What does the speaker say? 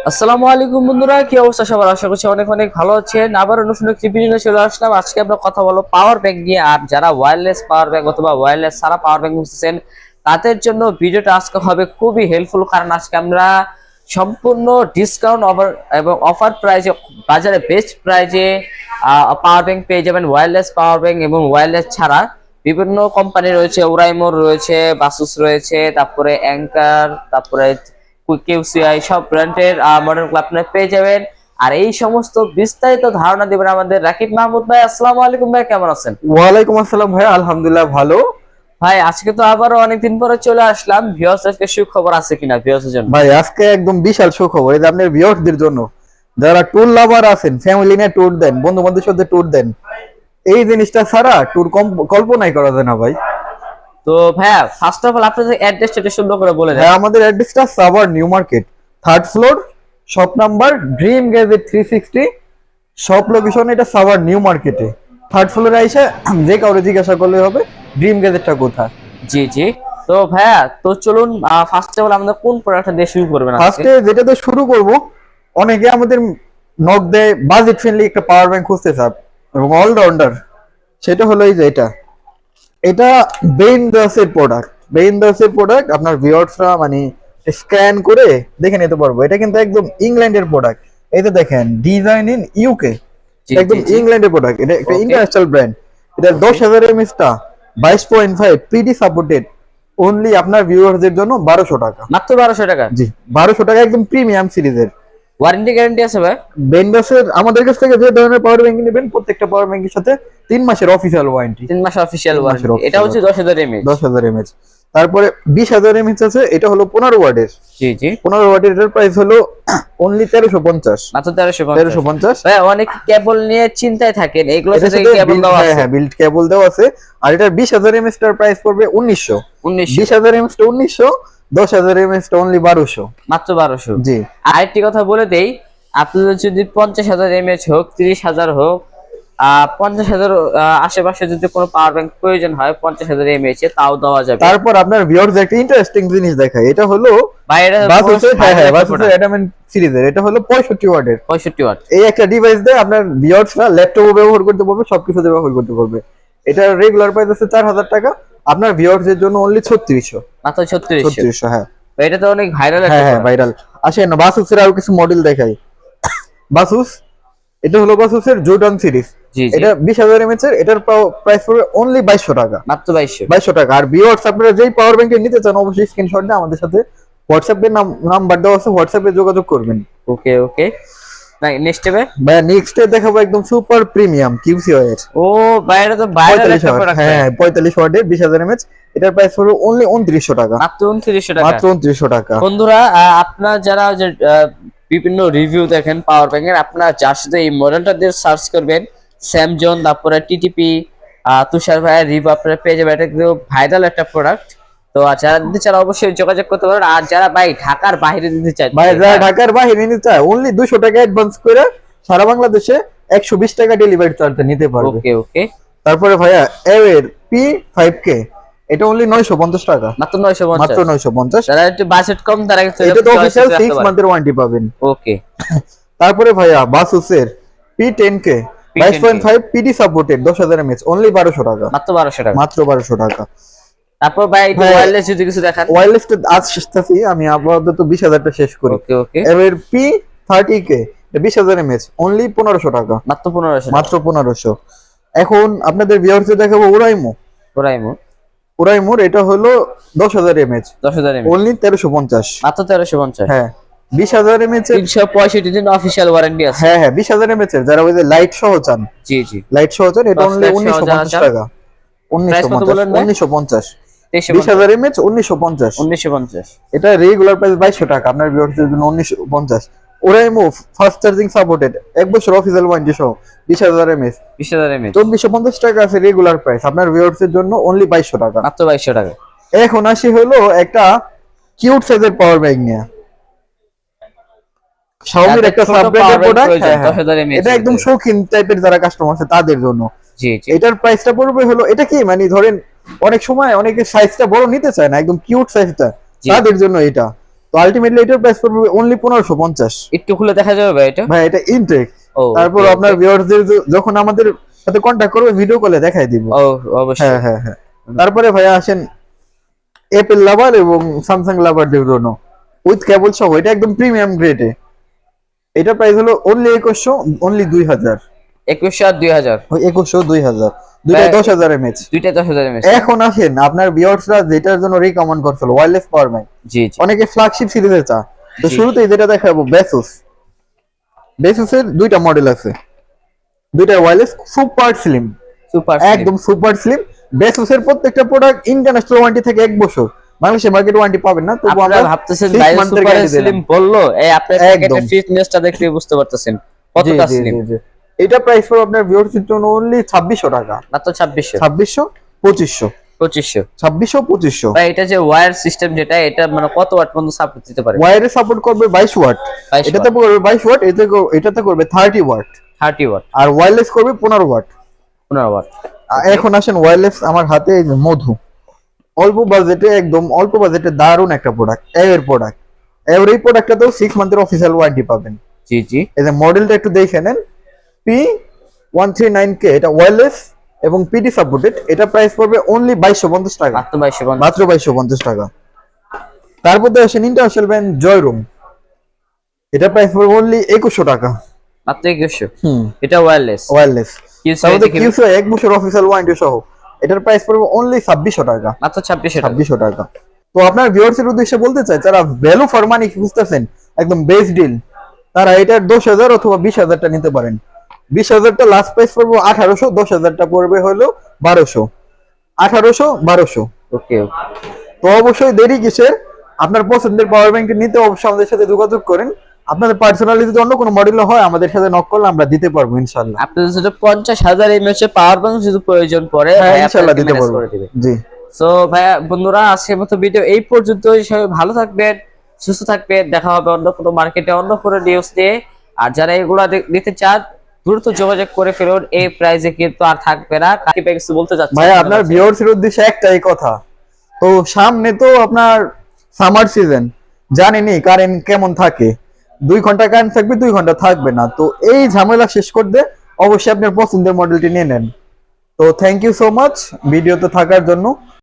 আসসালামু আলাইকুম বন্ধুরা, কি অবস্থা সবার? আশা করছি অনেক অনেক ভালো আছেন। আবার নতুন একটি ভিডিও নিয়ে চলে আসলাম। আজকে আমরা কথা বলবো পাওয়ার ব্যাংক নিয়ে। আর যারা ওয়্যারলেস পাওয়ার ব্যাংক অথবা ওয়্যারলেস ছাড়া পাওয়ার ব্যাংক খুঁজতেছেন তাদের জন্য ভিডিওটা আজকে হবে খুবই হেল্পফুল, কারণ আজকে আমরা সম্পূর্ণ ডিসকাউন্ট এবং অফার প্রাইজে, বাজারে বেস্ট প্রাইজে পাওয়ার ব্যাংক পেয়ে যাবেন। ওয়্যারলেস পাওয়ার ব্যাংক এবং ওয়্যারলেস ছাড়া বিভিন্ন কোম্পানি রয়েছে, ওরাইমোর রয়েছে, বাসুস রয়েছে, তারপরে অ্যাঙ্কার, তারপরে কিউসিআই, সব ব্র্যান্ডের মডেলগুলো আপনারা পেয়ে যাবেন। আর এই সমস্ত বিস্তারিত ধারণা দিবেন আমাদের রাকিব মাহমুদ ভাই। আসসালামু আলাইকুম ভাই, কেমন আছেন? ওয়ালাইকুম আসসালাম ভাই, আলহামদুলিল্লাহ ভালো। ভাই আজকে তো আবারও অনেকদিন পরে চলে আসলাম। ভিউয়ার্স আজকে সুখবর আছে কিনা ভিউয়ার্সের জন্য? ভাই আজকে একদম বিশাল সুখবর, এই যে আপনার ভিউয়ার্সদের জন্য, যারা ট্যুর লাভার আছেন, ফ্যামিলি নিয়ে ট্যুর দেন, বন্ধু বান্ধবের সাথে ট্যুর দেন, এই জিনিসটা ছাড়া ট্যুর কল্পনাই করা যায় না ভাই। তো ভাইয়া ফার্স্ট অফ অল আপনাদের অ্যাড্রেসটা একটু সুন্দর করে বলে দেন। হ্যাঁ, আমাদের অ্যাড্রেসটা Savar new market, 3rd floor, shop number dream gadget 360। Shop location এটা সাভার নিউ মার্কেটে। 3rd ফ্লোরে এসে যে কাউরে জিজ্ঞাসা করলে হবে ড্রিম গ্যাজেটটা কোথায়। জি জি। তো ভাইয়া তো চলুন ফার্স্ট অফ অল আমরা কোন প্রোডাক্টটা দিয়ে শুরু করবেন আজকে? ফার্স্টে যেটাতে শুরু করব, অনেকে আমাদের নক দেয় বাজেট ফ্রেন্ডলি একটা পাওয়ার ব্যাংক খুঁজতে চান এবং অলরাউন্ডার, সেটা হলো এই যে এটা। এটা বেইনদাসের প্রোডাক্ট। বেইনদাসের প্রোডাক্ট আপনার ভিউয়ার্সরা মানে স্ক্যান করে দেখে নিতে পারবো। এটা কিন্তু একদম ইংল্যান্ডের প্রোডাক্ট। এই যে দেখেন, ডিজাইন ইন ইউকে, জি একদম জি জি। ইংল্যান্ডের প্রোডাক্ট। এটা একটা ওকে। International brand. এটা 10,000 এমএস টা 22.5 পিডি সাপোর্টেড। অনলি আপনার ভিউয়ারদের জন্য 1200 টাকা। মাত্র 1200 টাকা? জি, 1200 টাকা, একদম প্রিমিয়াম সিরিজের। ওয়ারেন্টি গ্যারান্টি আছে ভাই? বেন্ডাসের আমাদের কাছ থেকে যে ধরনের পাওয়ার ব্যাংক নেবেন, প্রত্যেকটা পাওয়ার ব্যাংকের সাথে 3 মাসের অফিসিয়াল ওয়ারেন্টি। 3 মাস অফিশিয়াল 3 মাসের ওয়ারেন্টি। এটা অফিসিয়াল হচ্ছে 10,000 এমএএইচ। 10,000 এমএচ। তারপরে 20,000 এমএচ আছে, এটা হলো 15 ওয়াটের। জি জি। 15 ওয়াটের এটার প্রাইস হলো অনলি 1350। মাত্র 1350। 1350। ভাই অনেক কেবল নিয়ে চিন্তায় থাকেন, এগুলোর এটার সাথে সাথে কেবল দেওয়া হ্যাঁ আছে? হ্যাঁ, বিল্ড কেবল দেওয়া আছে। আর এটার 20,000 এমএচ টার প্রাইস পড়বে 1900। 1900। 20,000 এমএচ টা 1900, 10,000 এমএচ টা অনলি 1200। মাত্র 1200। জি। আরেকটি কথা বলে দেই, আপনাদের যদি 50,000 এমএএইচ হোক, 30,000 হোক, 50,000 আশেপাশে যদি কোনো পাওয়ার ব্যাংক প্রয়োজন হয় 50,000 এমএএইচ এ, তাও দেওয়া যাবে। তারপর আপনার ভিউয়ার্স একটা ইন্টারেস্টিং জিনিস দেখায়। এটা হলো ভাই এটা বাসুসের, হ্যাঁ হ্যাঁ, বাসুসের প্রোডাক্ট। অ্যাডামেন্ট সিরিজের। এটা হলো 65 ওয়াটের। 65 ওয়াট। এই একটা ডিভাইস দিয়ে আপনার ভিউয়ার্সরা ল্যাপটপও ব্যবহার করতে পারবে, সবকিছুতে ব্যবহার করতে পারবে। এটার রেগুলার প্রাইস আছে 4,000 টাকা, আপনার ভিউয়ার্সদের জন্য অনলি 3600। মাত্র 3600। 3600, হ্যাঁ। এটা তো অনেক ভাইরাল একটা হ্যাঁ হ্যাঁ, প্রোডাক্ট। ভাইরাল। আসেন বাসুসের আরো কিছু মডেল দেখাই। বাসুস, এটা হলো বাসুসের জোর্ডান সিরিজ। জি জি। এটা 20,000 এমএচ এর। এটার প্রাইস পড়বে অনলি 2200 টাকা। মাত্র 2200। 2200 টাকা। আর ভিউয়ার্স আপনারা যেই পাওয়ার ব্যাংকে নিতে চান, অবশ্যই স্ক্রিনশট দিয়ে আমাদের সাথে হোয়াটসঅ্যাপে নাম্বার দেওয়া আছে, হোয়াটসঅ্যাপে যোগাযোগ করবেন। ওকে ওকে। নেক্সট হবে ভাই নেক্সট ডে দেখাবো একদম সুপার প্রিমিয়াম কিউসিও এর। ও ভাই, এটা তো ভাইরাল 45 একটা ওয়াট, প্রোডাক্ট। হ্যাঁ 45 ওয়াটের 20,000 এমএচ। এটার প্রাইস পড়বে অনলি 2900 টাকা। মাত্র 2900 টাকা। মাত্র 2900 টাকা। বন্ধুরা আপনারা যারা যে বিভিন্ন রিভিউ দেখেন পাওয়ার ব্যাংকের, আপনারা যার সাথে এই মডেলটা দিয়ে সার্চ করবেন, স্যামজন, তারপরে টিটিপি, তুষার ভাইয়ের রিভিউ আপনারা পেয়ে যাবেন। এটা কিন্তু ভাইরাল একটা প্রোডাক্ট। তো যারা দিতে চান অবশ্যই যোগাযোগ করতে পারেন। আর যারা ভাই ঢাকার বাইরে দিতে চান, ভাই যারা ঢাকার বাইরে নিতে চায়, অনলি 200 টাকা অ্যাডভান্স করে সারা বাংলাদেশে 120 টাকা ডেলিভারি চার্জ নিতে পারবে। ওকে ওকে। তারপরে ভাইয়া এর P5K, এটা অনলি 950 টাকা। মাত্র 950। মাত্র 950। যারা একটু বাজেট কম তারা কিন্তু এটা তো অফিশিয়াল 6 মান্থের ওয়ারেন্টি পাবেন। ওকে। তারপরে ভাইয়া বাসুসের P10K 22.5 PD supported 10,000 mAh, only 1200 টাকা। মাত্র 1200 টাকা। মাত্র 1200 টাকা। তারপর ভাই একটু হ্যাঁ। ওয়্যারলেস যদি কিছু দেখান। ওয়্যারলেস আজ শেষতাছি, আমি আপাতত 20,000 টা শেষ করি। ওকে ওকে। এর P30K 20,000 এমএচ, অনলি 1500 টাকা। মাত্র 1500। মাত্র 1500। এখন আপনাদের ভিউয়ার্সদের দেখাবো ওরাইমো। ওরাইমো। ওরাইমোর এটা হলো 10,000 এমএচ, 10,000 এমএএইচ। অনলি 1350। মাত্র 1350। হ্যাঁ, 20,000 এমএচ এর। 365 দিন অফিশিয়াল ওয়ারেন্টি আছে। হ্যাঁ হ্যাঁ, 20,000 এমএচ এর, যারা ওই যে লাইট সহ চান, জি জি। লাইট সহ চান, এটা Plus অনলি light সহ 1950 যারা টাকা। Price কত বললেন ভাই? 1950। 2350। 20,000 এমএচ 1950। 1950। এটা রেগুলার প্রাইস 2200 টাকা, আপনার ভিউয়ারদের জন্য 1950। ওরাইমো ফাস্ট চার্জিং সাপোর্টেড, 1 বছর অফিসিয়াল ওয়ারেন্টি সহ 20,000 এমএচ, 20000 এমএএইচ। 2450 টাকা আছে রেগুলার প্রাইস, আপনার ভিউয়ারদের জন্য অনলি 2200 টাকা। মাত্র 2200 টাকা। এখন আসি হলো একটা কিউট সাইজের পাওয়ার ব্যাংক নিয়ে। শাওমির একটা সাব ব্র্যান্ডের প্রোডাক্ট। 10,000 এমএএইচ। এটা একদম শৌখিন টাইপের যারা কাস্টমার আছে তাদের জন্য। জি জি। এটার প্রাইসটা পড়বে হলো, এটা কি মানে ধরেন অনেক সময় অনেকে সাইজটা বড় নিতে চায় না, একদম কিউট সাইজটা, জি। তাদের জন্য এটা। তো আলটিমেটলি এটার প্রাইস পড়বে অনলি 1550। একটু খুলে দেখা যাবে ভাই এটা? ভাই এটা ইনটেক। ও তারপর okay, আপনার okay. ভিউয়ারদের যখন আমাদের সাথে কন্টাক্ট করবে ভিডিও কলে দেখাই দিব। ও অবশ্যই। হ্যাঁ হ্যাঁ হ্যাঁ। তারপরে ভাই আসেন অ্যাপেল লাভার এবং স্যামসাং লাভারদের জন্য উইথ কেবল সহ, এটা একদম প্রিমিয়াম গ্রেডে। এটা প্রাইস হলো অনলি 2100, অনলি 2000। 2100 আর 2000, ওই 2100 2000, দুইটাই 10,000 mAh। দুইটা 10,000 mAh। এখন আসেন আপনার ভিউয়ার্সরা যেটার জন্য রিকমেন্ড করছিল ওয়্যারলেস পাওয়ার ব্যাংক, জি জি অনেকে ফ্ল্যাগশিপ সিরিজে চা। তো জি। শুরুতেই যেটা দেখাবো বেসুস। বেসুসের দুইটা মডেল আছে, দুইটা ওয়্যারলেস সুপার স্লিম, সুপার একদম সুপার স্লিম। বেসুসের প্রত্যেকটা প্রোডাক্ট ইন্টারন্যাশনাল ওয়ারেন্টি থেকে 1 বছর, বাংলাদেশে মার্কেট ওয়ারেন্টি পাবেন না, তবু আপনারা আমরা ভাবতেছেন 6 বাইরে মান্থের সুপার গ্যারান্টি দিলাম। স্লিম বললো, এই আপনার একদম। প্যাকেটের ফিটনেসটা দেখলে বুঝতে পারতেছেন কতটা স্লিম। এটা প্রাইস পড়বে আপনার ভিউয়ার্সের জন্য অনলি 2600 টাকা। মাত্র 2600, 2600 2500, 2500। 2600 2500। ভাই এটা যে ওয়্যার সিস্টেম যেটা, এটা মানে কত ওয়াট পর্যন্ত সাপোর্ট দিতে পারে? ওয়্যারে সাপোর্ট করবে 22 ওয়াট, 22 এটাতে করবে 22 ওয়াট, এটাতে করবে 30 ওয়াট, 30 ওয়াট, আর ওয়্যারলেস করবে 15 ওয়াট। 15 ওয়াট। এখন আসেন ওয়্যারলেস, আমার হাতে এই যে মধু, অল্প বাজেটে, একদম অল্প বাজেটে দারুণ একটা প্রোডাক্ট, এর প্রোডাক্ট। এর এই প্রোডাক্টটাতেও 6 মান্থের অফিসিয়াল ওয়ারেন্টি পাবেন। জি জি। এই যে মডেলটা একটু দেখে নেন, P139K, এটা ওয়্যারলেস এবং পিডি সাপোর্টেড। এটা প্রাইস পড়বে অনলি 2250 টাকা, মাত্র 2250। মাত্র 2250 টাকা। তারপর তো আসেন ইন্টারন্যাশনাল ব্র্যান্ড জয়রুম, এটা প্রাইস পড়বে অনলি 2100 টাকা। মাত্র 2100। হুম, এটা ওয়্যারলেস। ওয়্যারলেস। তারপর দেখি কিউসি 1 বছর অফিসিয়াল ওয়ারেন্টি সহ, এটার প্রাইস পড়বে অনলি 2600 টাকা, মাত্র 2600 টাকা। 2600 টাকা। তো আপনার ভিউয়ার্সের উদ্দেশ্যে বলতে চাই, যারা ভ্যালু ফর মানি খুঁজতেছেন একদম বেস্ট ডিল, তারা এটার 10,000 অথবা 20,000টা নিতে পারেন। 20,000টা লাস্ট প্রাইস পড়বে 1800, 10,000টা পড়বে হলো 1200, 1800 1200। ওকে। তো অবশ্যই দেরি কিসের, আপনার পছন্দের পাওয়ার ব্যাংকটা নিতে অবশ্যই আমাদের সাথে যোগাযোগ করেন। আপনাদের পার্সোনালি যদি অন্য কোনো মডেল হয় আমাদের সাথে নক করলে আমরা দিতে পারবো ইনশাআল্লাহ। আপনাদের যদি 50,000 mAh পাওয়ার ব্যাংক যদি প্রয়োজন পড়ে, হ্যাঁ ভাই ইনশাআল্লাহ আপনাকে দিতে ম্যানেজ পারবো। করে দিবে। জি। সো ভাইয়া বন্ধুরা, আজকের মতো ভিডিও এই পর্যন্তই। সবাই ভালো থাকবেন, সুস্থ থাকবেন। দেখা হবে অন্য কোনো মার্কেটে অন্য কোনো নিউজ নিয়ে। আর যারা এগুলা নিতে চান দ্রুত যোগাযোগ করে ফেলুন, এই প্রাইসে কিন্তু আর থাকবে না। কাকি ভাই কিছু বলতে চাচ্ছেন? ভাই আপনার ভিউয়ার্সের উদ্দেশ্যে একটাই কথা, তো সামনে তো আপনার সামার সিজন, জানেনই কারেন্ট কেমন থাকে, 2 ঘন্টা কারেন্ট থাকবে, 2 ঘন্টা থাকবে না। তো এই ঝামেলা শেষ করতে অবশ্যই আপনার পছন্দের মডেলটি নিয়ে নেন। তো থ্যাংক ইউ সো মাচ ভিডিওতে থাকার জন্য।